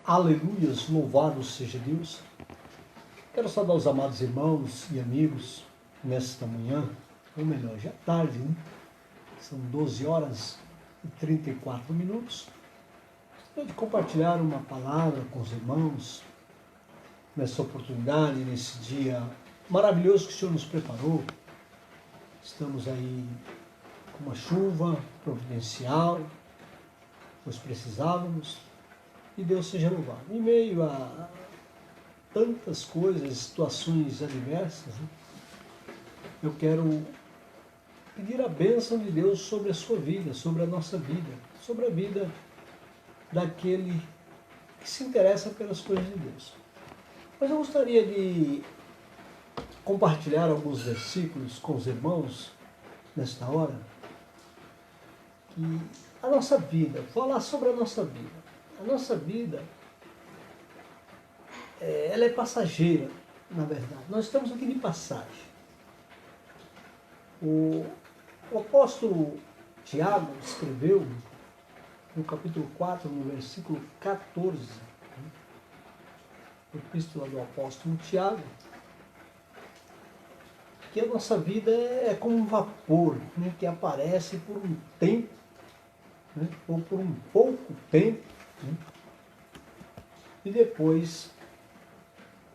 Aleluias, louvado seja Deus. Quero saudar os amados irmãos e amigos nesta manhã, ou melhor, já tarde, né? São 12 horas e 34 minutos. Gostaria de compartilhar uma palavra com os irmãos nessa oportunidade, nesse dia maravilhoso que o Senhor nos preparou. Estamos aí com uma chuva providencial, pois precisávamos. E Deus seja louvado. Em meio a tantas coisas, situações adversas, né, eu quero pedir a bênção de Deus sobre a sua vida, sobre a nossa vida, sobre a vida daquele que se interessa pelas coisas de Deus. Mas eu gostaria de compartilhar alguns versículos com os irmãos nesta hora, que a nossa vida, falar sobre a nossa vida. A nossa vida, ela é passageira, na verdade. Nós estamos aqui de passagem. O apóstolo Tiago escreveu, no capítulo 4, no versículo 14, a epístola do apóstolo Tiago, que a nossa vida é como um vapor, né, que aparece por um tempo, né, ou por um pouco tempo, e depois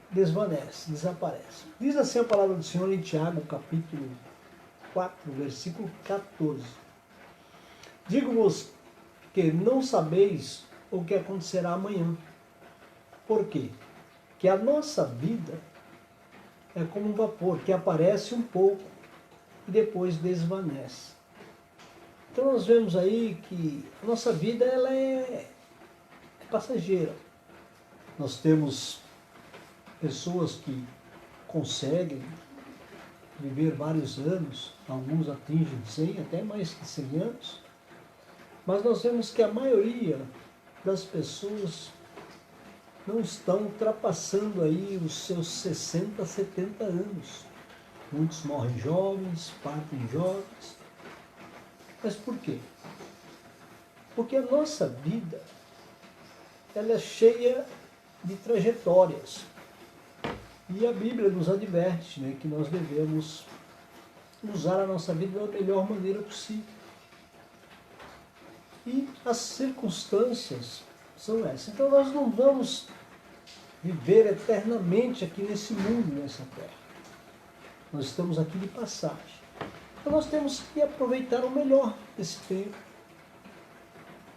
desvanece, desaparece. Diz assim a palavra do Senhor em Tiago, capítulo 4, versículo 14. Digo-vos que não sabeis o que acontecerá amanhã. Por quê? Que a nossa vida é como um vapor que aparece um pouco e depois desvanece. Então nós vemos aí que a nossa vida ela é passageira. Nós temos pessoas que conseguem viver vários anos, alguns atingem 100, até mais de 100 anos, mas nós vemos que a maioria das pessoas não estão ultrapassando aí os seus 60, 70 anos. Muitos morrem jovens, partem jovens. Mas por quê? Porque a nossa vida ela é cheia de trajetórias. E a Bíblia nos adverte, né, que nós devemos usar a nossa vida da melhor maneira possível. E as circunstâncias são essas. Então nós não vamos viver eternamente aqui nesse mundo, nessa terra. Nós estamos aqui de passagem. Então nós temos que aproveitar o melhor desse tempo.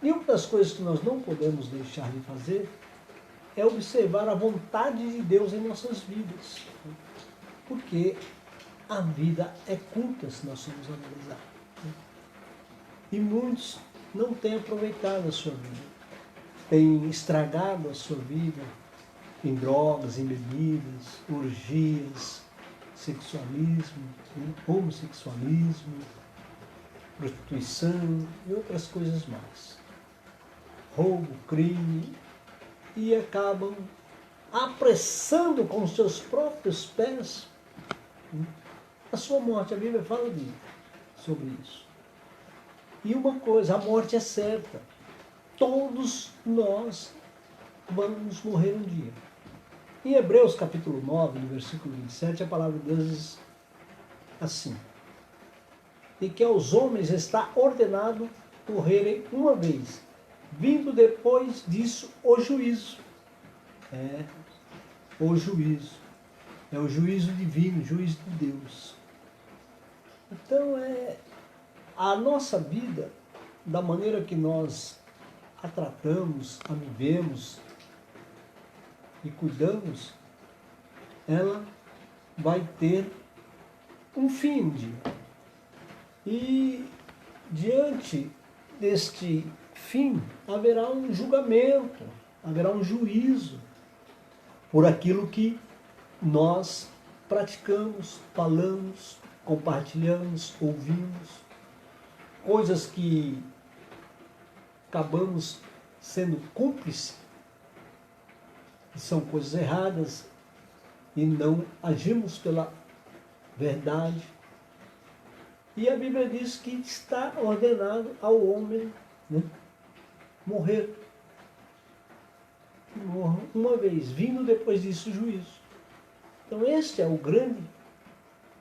E uma das coisas que nós não podemos deixar de fazer é observar a vontade de Deus em nossas vidas. Porque a vida é curta se nós formos analisar. E muitos não têm aproveitado a sua vida. Têm estragado a sua vida em drogas, em bebidas, orgias, sexualismo, homossexualismo, prostituição e outras coisas mais. Roubo, crime, e acabam apressando com os seus próprios pés a sua morte. A Bíblia fala sobre isso. E uma coisa, a morte é certa. Todos nós vamos morrer um dia. Em Hebreus capítulo 9, no versículo 27, a palavra de Deus diz assim: e que aos homens está ordenado morrerem uma vez, vindo depois disso o juízo. O juízo. É o juízo divino, o juízo de Deus. Então a nossa vida, da maneira que nós a tratamos, a vivemos e cuidamos, ela vai ter um fim um dia. E diante deste fim, haverá um julgamento, haverá um juízo por aquilo que nós praticamos, falamos, compartilhamos, ouvimos, coisas que acabamos sendo cúmplices, que são coisas erradas e não agimos pela verdade. E a Bíblia diz que está ordenado ao homem, né, morrer. uma vez, vindo depois disso o juízo. Então este é o grande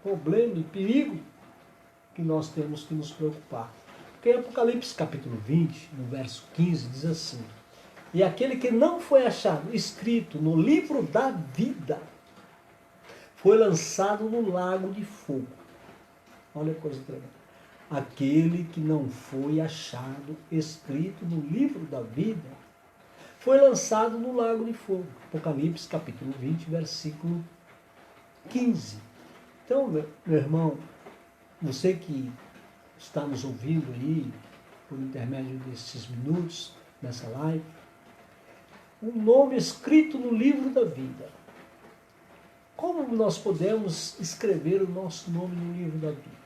problema e perigo que nós temos que nos preocupar. Porque em Apocalipse capítulo 20, no verso 15, diz assim: e aquele que não foi achado escrito no livro da vida foi lançado no lago de fogo. Olha a coisa tremenda. Aquele que não foi achado escrito no livro da vida foi lançado no lago de fogo. Apocalipse capítulo 20, versículo 15. Então, meu irmão, você que está nos ouvindo aí, por intermédio desses minutos, nessa live, um nome escrito no livro da vida. Como nós podemos escrever o nosso nome no livro da vida?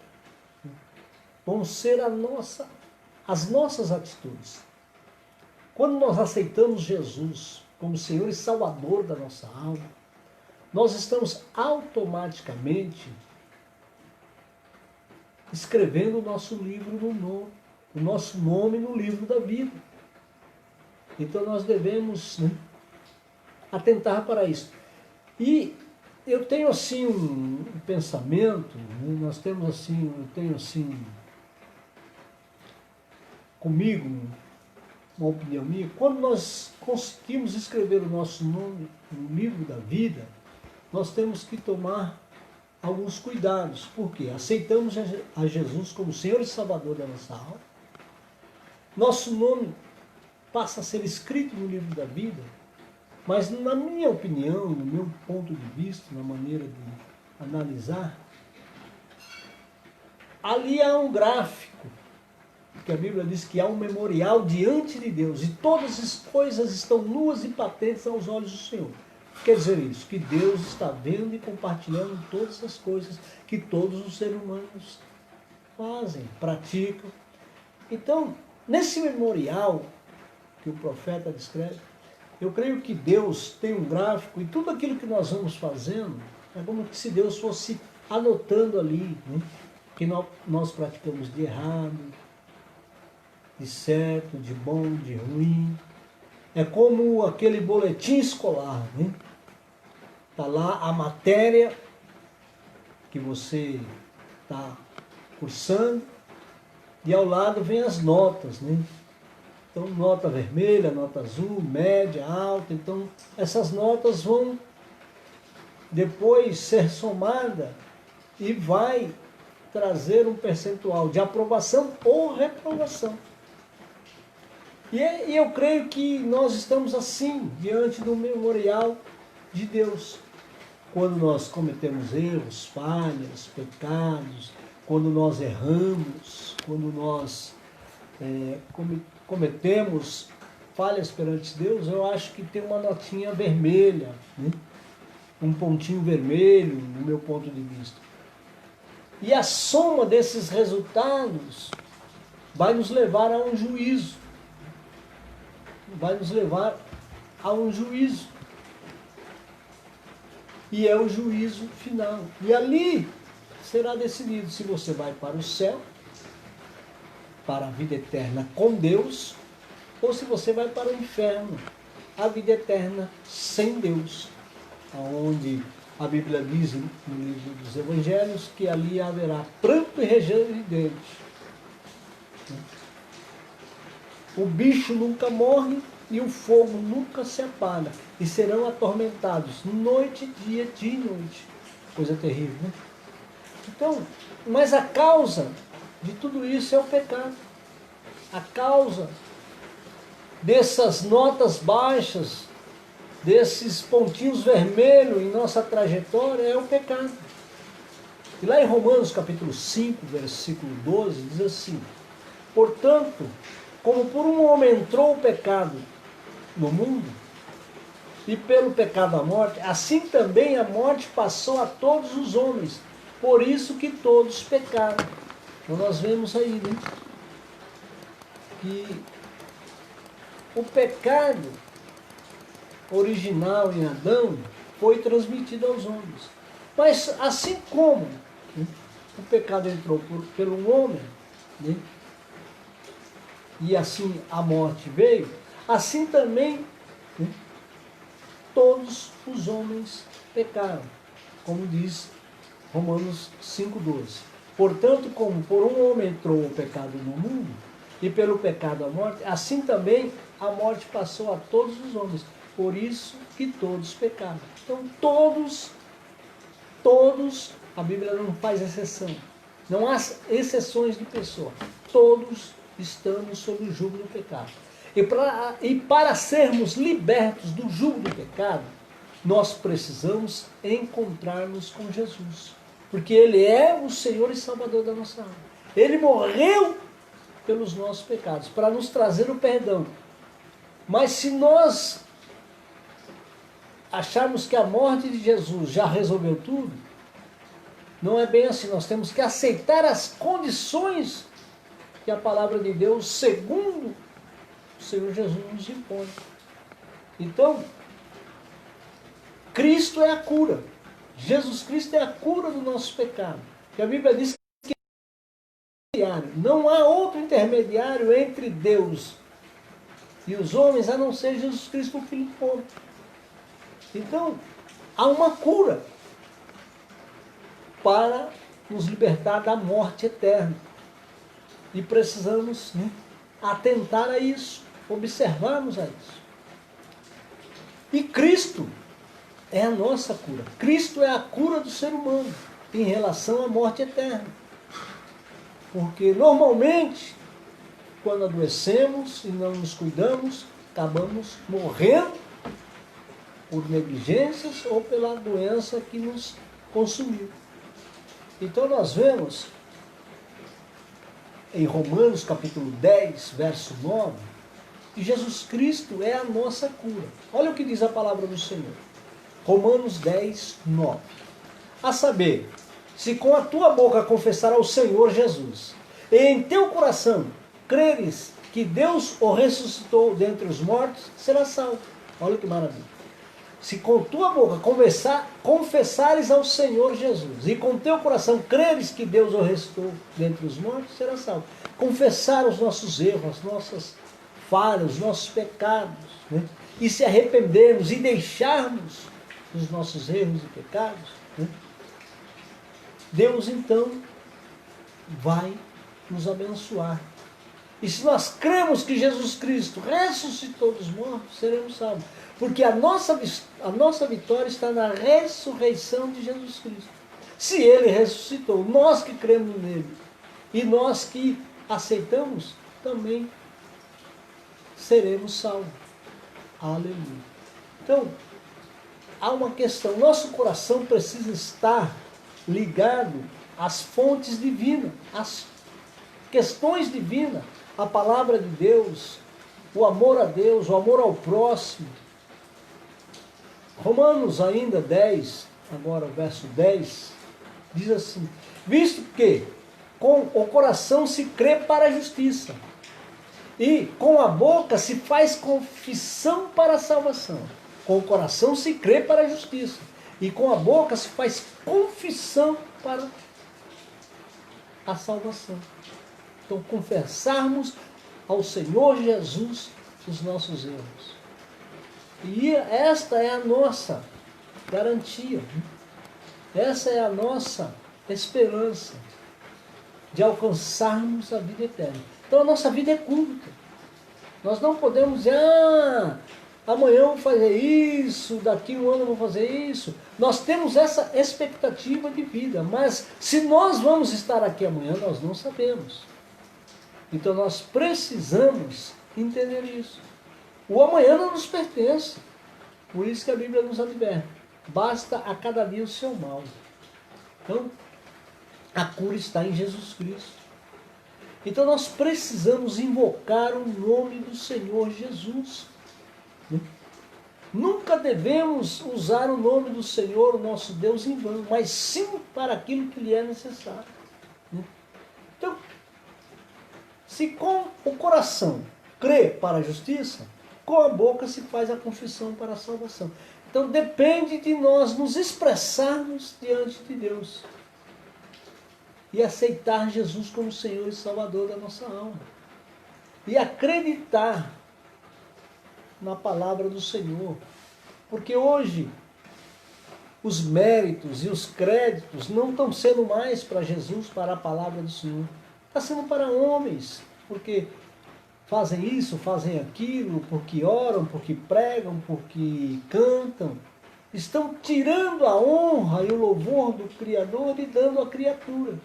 Vão ser as nossas atitudes. Quando nós aceitamos Jesus como Senhor e Salvador da nossa alma, nós estamos automaticamente escrevendo o nosso o nosso nome no livro da vida. Então nós devemos atentar para isso. E eu tenho assim um pensamento, nós temos assim, eu tenho assim comigo uma opinião minha, quando nós conseguimos escrever o nosso nome no livro da vida, nós temos que tomar alguns cuidados. Por quê? Aceitamos a Jesus como Senhor e Salvador da nossa alma. Nosso nome passa a ser escrito no livro da vida, mas na minha opinião, no meu ponto de vista, na maneira de analisar, ali há um gráfico, que a Bíblia diz que há um memorial diante de Deus, e todas as coisas estão nuas e patentes aos olhos do Senhor. Quer dizer isso, que Deus está vendo e compartilhando todas as coisas que todos os seres humanos fazem, praticam. Então, nesse memorial que o profeta descreve, eu creio que Deus tem um gráfico, e tudo aquilo que nós vamos fazendo é como se Deus fosse anotando ali, que nós praticamos de errado, de certo, de bom, de ruim. É como aquele boletim escolar, Está lá a matéria que você está cursando e ao lado vem as notas, Então, nota vermelha, nota azul, média, alta. Então, essas notas vão depois ser somadas e vai trazer um percentual de aprovação ou reprovação. E eu creio que nós estamos assim, diante do memorial de Deus. Quando nós cometemos erros, falhas, pecados, quando nós erramos, quando nós cometemos falhas perante Deus, eu acho que tem uma notinha vermelha, um pontinho vermelho, no meu ponto de vista. E a soma desses resultados vai nos levar a um juízo. Vai nos levar a um juízo. E é o juízo final. E ali será decidido se você vai para o céu, para a vida eterna com Deus, ou se você vai para o inferno, a vida eterna sem Deus, onde a Bíblia diz no livro dos Evangelhos que ali haverá pranto e ranger de dentes. O bicho nunca morre e o fogo nunca se apaga, e serão atormentados noite, dia e noite. Coisa terrível, Então, mas a causa de tudo isso é o pecado. A causa dessas notas baixas, desses pontinhos vermelhos em nossa trajetória é o pecado. E lá em Romanos capítulo 5, versículo 12, diz assim: portanto, como por um homem entrou o pecado no mundo, e pelo pecado a morte, assim também a morte passou a todos os homens, por isso que todos pecaram. Então nós vemos aí, que o pecado original em Adão foi transmitido aos homens. Mas assim como o pecado entrou pelo homem, e assim a morte veio, assim também todos os homens pecaram, como diz Romanos 5,12. Portanto, como por um homem entrou o pecado no mundo, e pelo pecado a morte, assim também a morte passou a todos os homens. Por isso que todos pecaram. Então, todos, a Bíblia não faz exceção. Não há exceções de pessoa. Todos estamos sob o jugo do pecado. E para sermos libertos do jugo do pecado, nós precisamos encontrar-nos com Jesus. Porque Ele é o Senhor e Salvador da nossa alma. Ele morreu pelos nossos pecados, para nos trazer o perdão. Mas se nós acharmos que a morte de Jesus já resolveu tudo, não é bem assim. Nós temos que aceitar as condições que a palavra de Deus, segundo o Senhor Jesus, nos impõe. Então, Cristo é a cura. Jesus Cristo é a cura do nosso pecado. E a Bíblia diz que não há outro intermediário entre Deus e os homens a não ser Jesus Cristo, o Filho do homem. Então, há uma cura para nos libertar da morte eterna. E precisamos atentar a isso, observarmos a isso. E Cristo é a nossa cura. Cristo é a cura do ser humano em relação à morte eterna. Porque normalmente, quando adoecemos e não nos cuidamos, acabamos morrendo por negligências ou pela doença que nos consumiu. Então nós vemos em Romanos capítulo 10, verso 9, que Jesus Cristo é a nossa cura. Olha o que diz a palavra do Senhor. Romanos 10, 9. A saber, se com a tua boca confessar ao Senhor Jesus, e em teu coração creres que Deus o ressuscitou dentre os mortos, serás salvo. Olha que maravilha. Se com tua boca confessares ao Senhor Jesus, e com teu coração creres que Deus o ressuscitou dentre os mortos, serás salvo. Confessar os nossos erros, as nossas falhas, os nossos pecados, e se arrependermos e deixarmos os nossos erros e pecados, Deus então vai nos abençoar. E se nós cremos que Jesus Cristo ressuscitou dos mortos, seremos salvos. Porque a nossa vitória está na ressurreição de Jesus Cristo. Se Ele ressuscitou, nós que cremos nele, e nós que aceitamos, também seremos salvos. Aleluia. Então, há uma questão. Nosso coração precisa estar ligado às fontes divinas, às questões divinas, a palavra de Deus, o amor a Deus, o amor ao próximo. Romanos ainda 10, agora o verso 10, diz assim: visto que com o coração se crê para a justiça, e com a boca se faz confissão para a salvação. Com o coração se crê para a justiça, e com a boca se faz confissão para a salvação. Então, confessarmos ao Senhor Jesus os nossos erros. E esta é a nossa garantia. Essa é a nossa esperança de alcançarmos a vida eterna. Então, a nossa vida é curta. Nós não podemos dizer, amanhã eu vou fazer isso, daqui um ano eu vou fazer isso. Nós temos essa expectativa de vida, mas se nós vamos estar aqui amanhã, nós não sabemos. Então nós precisamos entender isso. O amanhã não nos pertence. Por isso que a Bíblia nos adverte. Basta a cada dia o seu mal. Então, a cura está em Jesus Cristo. Então nós precisamos invocar o nome do Senhor Jesus. Nunca devemos usar o nome do Senhor, o nosso Deus, em vão, mas sim para aquilo que lhe é necessário. Então, se com o coração crê para a justiça, com a boca se faz a confissão para a salvação. Então depende de nós nos expressarmos diante de Deus e aceitar Jesus como Senhor e Salvador da nossa alma. E acreditar na palavra do Senhor, Porque hoje os méritos e os créditos não estão sendo mais para Jesus, para a palavra do Senhor. Está sendo para homens, porque fazem isso, fazem aquilo, porque oram, porque pregam, porque cantam. Estão tirando a honra e o louvor do Criador e dando à criatura.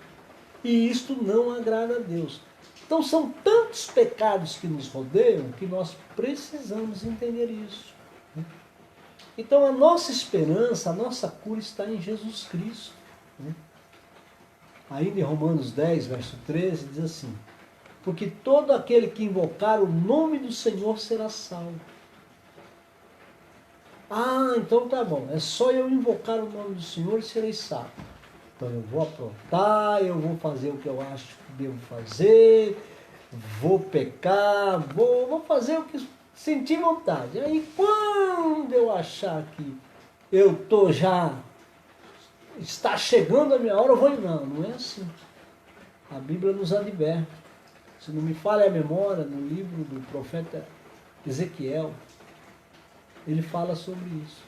E isto não agrada a Deus. Então são tantos pecados que nos rodeiam que nós precisamos entender isso. Então a nossa esperança, a nossa cura está em Jesus Cristo. Ainda em Romanos 10, verso 13, diz assim: porque todo aquele que invocar o nome do Senhor será salvo. Ah, então tá bom, é só eu invocar o nome do Senhor e serei salvo. Então eu vou aprontar, eu vou fazer o que eu acho que devo fazer, vou pecar, vou fazer o que sentir vontade. Aí quando eu achar que eu estou já, está chegando a minha hora, eu vou. Não é assim. A Bíblia nos adverte. Se não me falha a memória, no livro do profeta Ezequiel, ele fala sobre isso.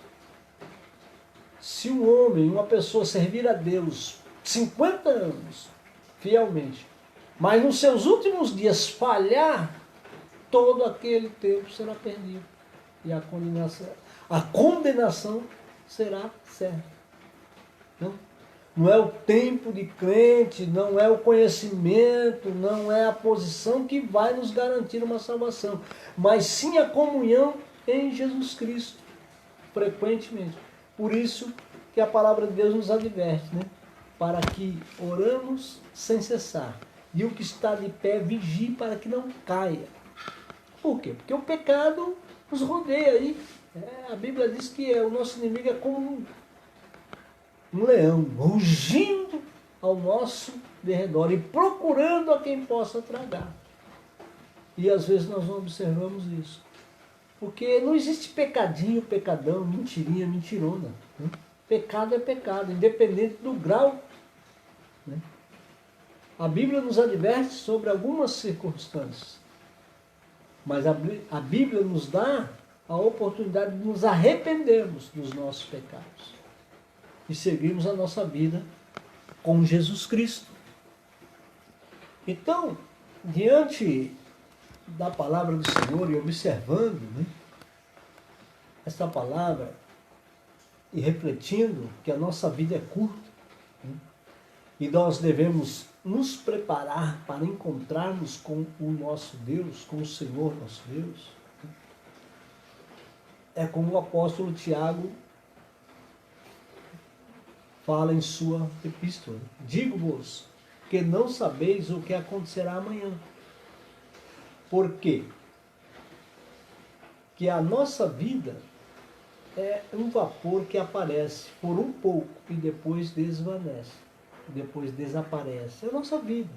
Se um homem, uma pessoa servir a Deus 50 anos, fielmente, mas nos seus últimos dias falhar, todo aquele tempo será perdido. E a condenação será certa. Não é o tempo de crente, não é o conhecimento, não é a posição que vai nos garantir uma salvação, mas sim a comunhão em Jesus Cristo, frequentemente. Por isso que a palavra de Deus nos adverte, para que oramos sem cessar. E o que está de pé vigie para que não caia. Por quê? Porque o pecado nos rodeia aí. A Bíblia diz que o nosso inimigo é como um leão, rugindo ao nosso derredor e procurando a quem possa tragar. E às vezes nós não observamos isso. Porque não existe pecadinho, pecadão, mentirinha, mentirona. Pecado é pecado, independente do grau. A Bíblia nos adverte sobre algumas circunstâncias. Mas a Bíblia nos dá a oportunidade de nos arrependermos dos nossos pecados e seguirmos a nossa vida com Jesus Cristo. Então, diante da palavra do Senhor e observando esta palavra e refletindo que a nossa vida é curta e nós devemos nos preparar para encontrarmos com o nosso Deus, com o Senhor nosso Deus, é como o apóstolo Tiago fala em sua epístola: digo-vos que não sabeis o que acontecerá amanhã. Por quê? Que a nossa vida é um vapor que aparece por um pouco e depois desvanece, depois desaparece. É a nossa vida.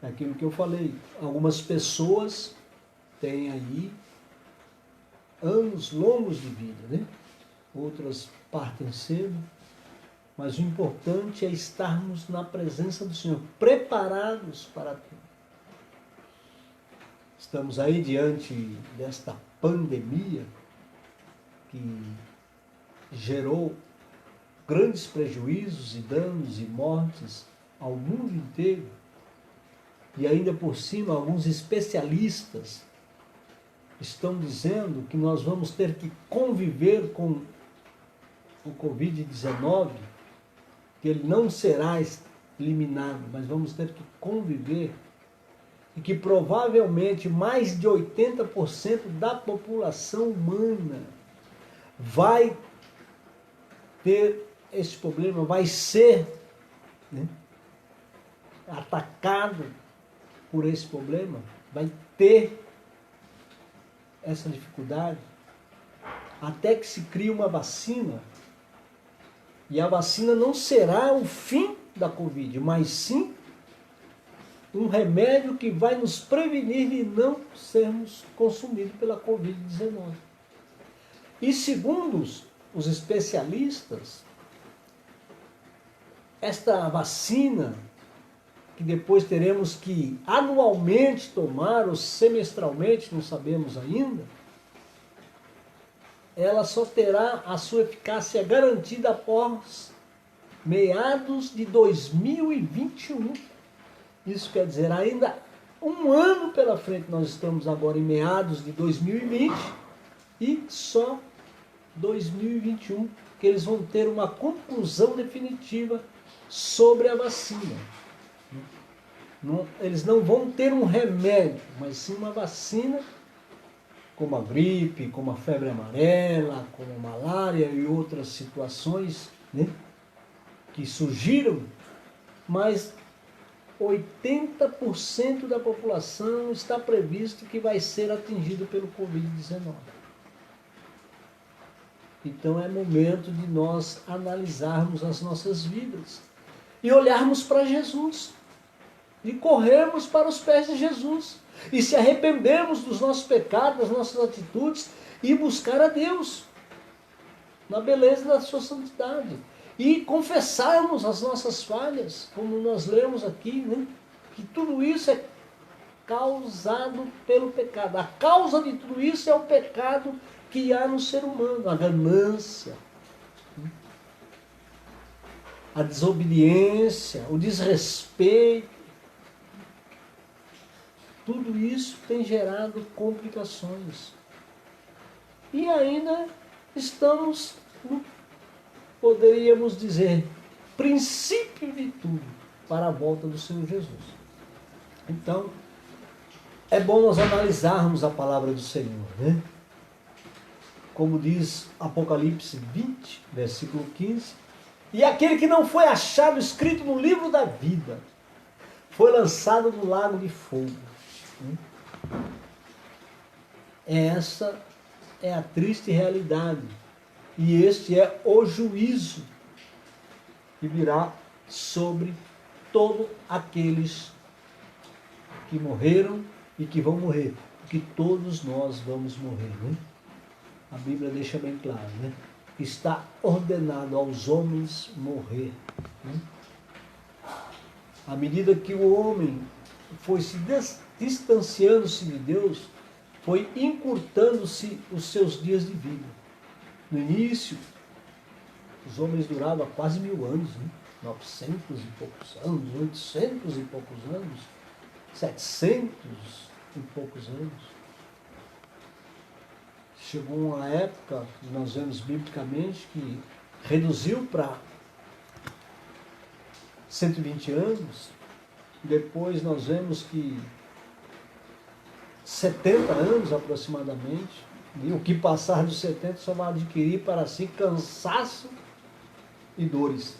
É aquilo que eu falei. Algumas pessoas têm aí anos longos de vida, Outras partem cedo. Mas o importante é estarmos na presença do Senhor, preparados para tudo. Estamos aí diante desta pandemia que gerou grandes prejuízos e danos e mortes ao mundo inteiro. E ainda por cima, alguns especialistas estão dizendo que nós vamos ter que conviver com o Covid-19, que ele não será eliminado, mas vamos ter que conviver, e que provavelmente mais de 80% da população humana vai ter esse problema, vai ser atacado por esse problema, vai ter essa dificuldade, até que se crie uma vacina. E a vacina não será o fim da Covid, mas sim um remédio que vai nos prevenir de não sermos consumidos pela Covid-19. E segundo os especialistas, esta vacina, que depois teremos que anualmente tomar, ou semestralmente, não sabemos ainda, ela só terá a sua eficácia garantida após meados de 2021. Isso quer dizer, ainda um ano pela frente. Nós estamos agora em meados de 2020 e só 2021 que eles vão ter uma conclusão definitiva sobre a vacina. Eles não vão ter um remédio, mas sim uma vacina, como a gripe, como a febre amarela, como a malária e outras situações, né, que surgiram, mas 80% da população está previsto que vai ser atingido pelo Covid-19. Então é momento de nós analisarmos as nossas vidas e olharmos para Jesus, e corrermos para os pés de Jesus, e se arrependermos dos nossos pecados, das nossas atitudes, e buscar a Deus na beleza da sua santidade, e confessarmos as nossas falhas, como nós lemos aqui, né? Que tudo isso é causado pelo pecado. A causa de tudo isso é o pecado que há no ser humano, a ganância, a desobediência, o desrespeito. Tudo isso tem gerado complicações. E ainda estamos no, poderíamos dizer, princípio de tudo para a volta do Senhor Jesus. Então, é bom nós analisarmos a palavra do Senhor, né? Como diz Apocalipse 20, versículo 15, e aquele que não foi achado escrito no livro da vida foi lançado no lago de fogo. Essa é a triste realidade, e este é o juízo que virá sobre todos aqueles que morreram e que vão morrer, porque todos nós vamos morrer, né? A Bíblia deixa bem claro, né? Está ordenado aos homens morrer, né? À medida que o homem foi se distanciando-se de Deus, foi encurtando-se os seus dias de vida. No início, os homens duravam quase 1000 anos, né? 900 e poucos anos, 800 e poucos anos, 700 e poucos anos. Chegou uma época, nós vemos biblicamente, que reduziu para 120 anos. Depois nós vemos que 70 anos aproximadamente, e o que passar dos 70 só vai adquirir para si cansaço e dores.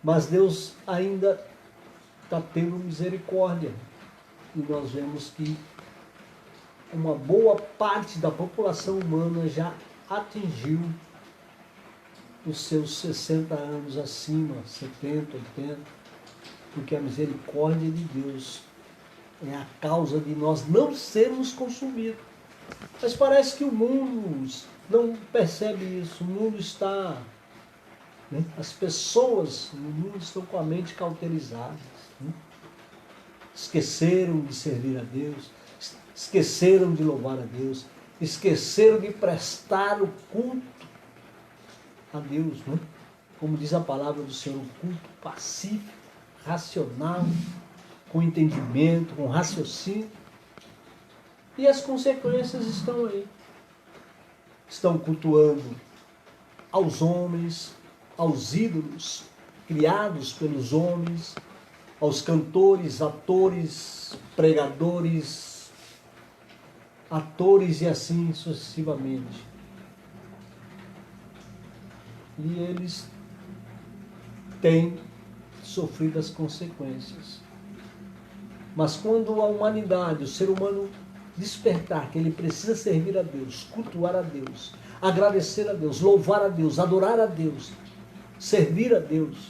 Mas Deus ainda está tendo misericórdia, e nós vemos que uma boa parte da população humana já atingiu os seus 60 anos acima, 70, 80, porque a misericórdia de Deus é a causa de nós não sermos consumidos. Mas parece que o mundo não percebe isso. O mundo está, né? As pessoas no mundo estão com a mente cauterizadas, né? Esqueceram de servir a Deus, esqueceram de louvar a Deus, esqueceram de prestar o culto a Deus, né? Como diz a palavra do Senhor, um culto pacífico, racional, com entendimento, com raciocínio. E as consequências estão aí. Estão cultuando aos homens, aos ídolos criados pelos homens, aos cantores, atores, pregadores, atores e assim sucessivamente. E eles têm sofrido as consequências. Mas quando a humanidade, o ser humano despertar que ele precisa servir a Deus, cultuar a Deus, agradecer a Deus, louvar a Deus, adorar a Deus, servir a Deus,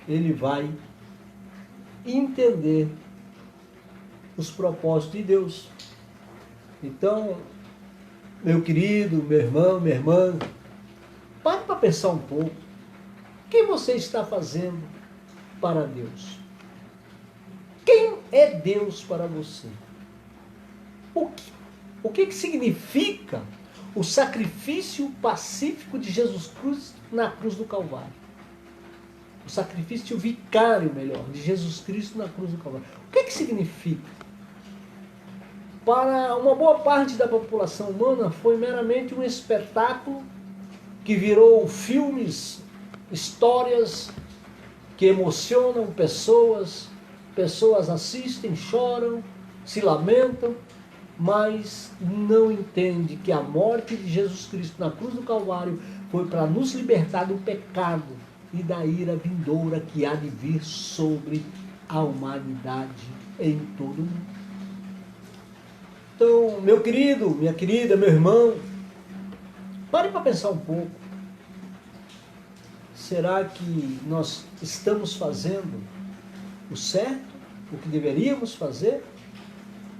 ele vai entender os propósitos de Deus. Então, meu querido, meu irmão, minha irmã, pare para pensar um pouco. O que você está fazendo para Deus? Quem é Deus para você? O que O que significa o sacrifício pacífico de Jesus Cristo na cruz do Calvário? O sacrifício vicário, melhor, de Jesus Cristo na cruz do Calvário. O que significa? Para uma boa parte da população humana foi meramente um espetáculo que virou filmes, histórias que emocionam pessoas, pessoas assistem, choram, se lamentam, mas não entende que a morte de Jesus Cristo na cruz do Calvário foi para nos libertar do pecado e da ira vindoura que há de vir sobre a humanidade em todo o mundo. Então, meu querido, minha querida, meu irmão, pare para pensar um pouco. Será que nós estamos fazendo o certo, o que deveríamos fazer?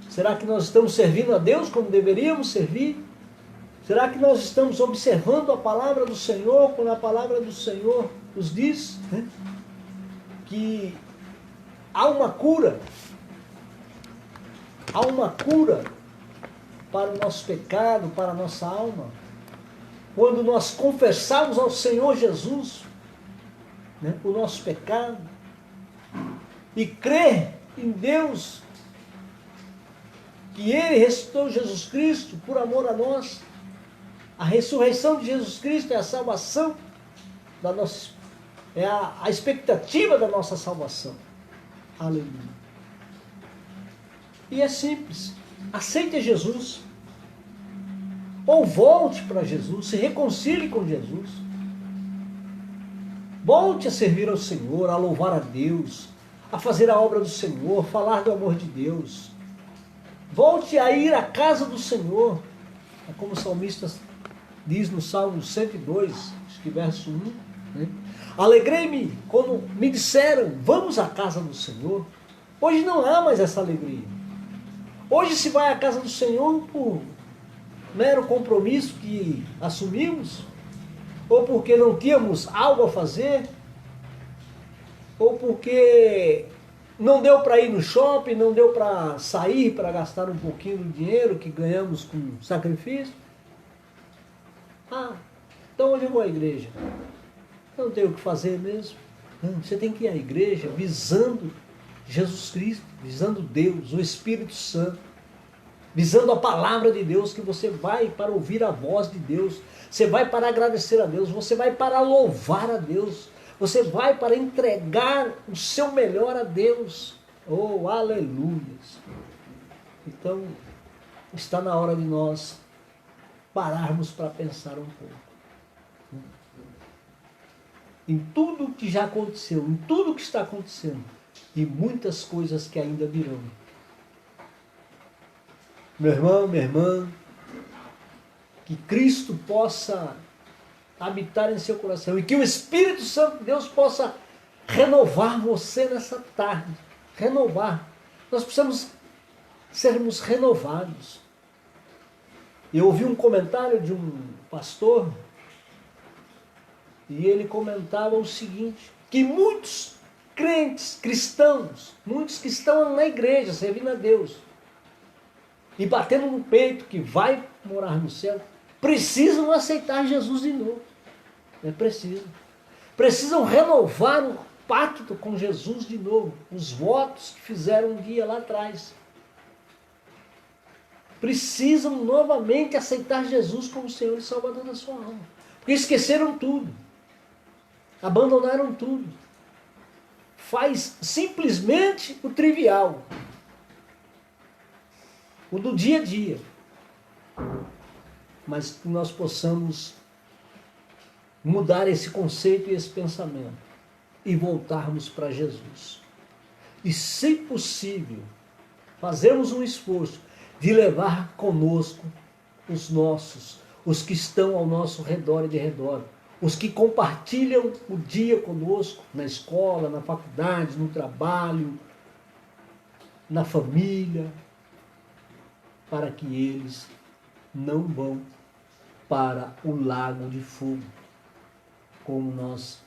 Será que nós estamos servindo a Deus como deveríamos servir? Será que nós estamos observando a palavra do Senhor, quando a palavra do Senhor nos diz, né, que há uma cura para o nosso pecado, para a nossa alma, quando nós confessamos ao Senhor Jesus, né, o nosso pecado, e crer em Deus, que Ele ressuscitou Jesus Cristo por amor a nós. A ressurreição de Jesus Cristo é a salvação da nossa, é a expectativa da nossa salvação. Aleluia. E é simples. Aceite Jesus. Ou volte para Jesus, se reconcilie com Jesus. Volte a servir ao Senhor, a louvar a Deus, a fazer a obra do Senhor, falar do amor de Deus. Volte a ir à casa do Senhor. É como o salmista diz no Salmo 102, acho que verso 1. Né? Alegrei-me quando me disseram, vamos à casa do Senhor. Hoje não há mais essa alegria. Hoje se vai à casa do Senhor por mero compromisso que assumimos, ou porque não tínhamos algo a fazer, ou porque não deu para ir no shopping, não deu para sair, para gastar um pouquinho do dinheiro que ganhamos com sacrifício. Ah, então hoje eu vou à igreja. Não tenho o que fazer mesmo. Não, você tem que ir à igreja visando Jesus Cristo, visando Deus, o Espírito Santo, visando a palavra de Deus, que você vai para ouvir a voz de Deus, você vai para agradecer a Deus, você vai para louvar a Deus, você vai para entregar o seu melhor a Deus. Oh, aleluias! Então, está na hora de nós pararmos para pensar um pouco em tudo que já aconteceu, em tudo que está acontecendo e muitas coisas que ainda virão. Meu irmão, minha irmã, que Cristo possa habitar em seu coração e que o Espírito Santo de Deus possa renovar você nessa tarde. Renovar. Nós precisamos sermos renovados. Eu ouvi um comentário de um pastor e ele comentava o seguinte, que muitos crentes, cristãos, muitos que estão na igreja servindo a Deus e batendo no peito que vai morar no céu, precisam aceitar Jesus de novo. Precisam renovar o pacto com Jesus de novo, os votos que fizeram um dia lá atrás. Precisam novamente aceitar Jesus como Senhor e Salvador da sua alma. Porque esqueceram tudo. Abandonaram tudo. Faz simplesmente o trivial. O do dia a dia. Mas que nós possamos mudar esse conceito e esse pensamento e voltarmos para Jesus. E, se possível, fazermos um esforço de levar conosco os nossos, os que estão ao nosso redor e de redor, os que compartilham o dia conosco, na escola, na faculdade, no trabalho, na família, para que eles não vão para o lago de fogo, como nós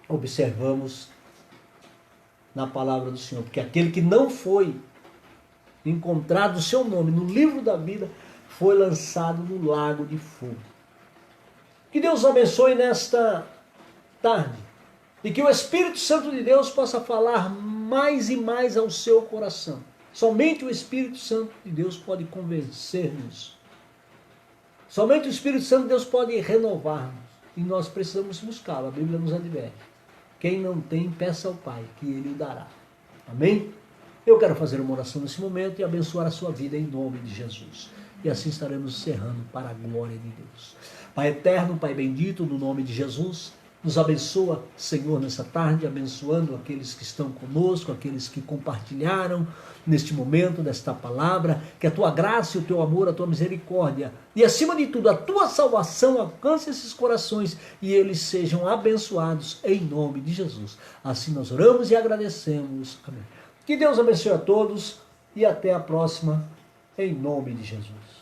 observamos na palavra do Senhor. Porque aquele que não foi encontrado o seu nome no livro da vida foi lançado no lago de fogo. Que Deus abençoe nesta tarde e que o Espírito Santo de Deus possa falar mais e mais ao seu coração. Somente o Espírito Santo de Deus pode convencer-nos. Somente o Espírito Santo de Deus pode renovar-nos. E nós precisamos buscá-lo. A Bíblia nos adverte. Quem não tem, peça ao Pai, que Ele o dará. Amém? Eu quero fazer uma oração nesse momento e abençoar a sua vida em nome de Jesus. E assim estaremos encerrando para a glória de Deus. Pai eterno, Pai bendito, no nome de Jesus, nos abençoa, Senhor, nessa tarde, abençoando aqueles que estão conosco, aqueles que compartilharam neste momento desta palavra, que a tua graça, o teu amor, a tua misericórdia e, acima de tudo, a tua salvação alcance esses corações e eles sejam abençoados em nome de Jesus. Assim nós oramos e agradecemos. Amém. Que Deus abençoe a todos e até a próxima, em nome de Jesus.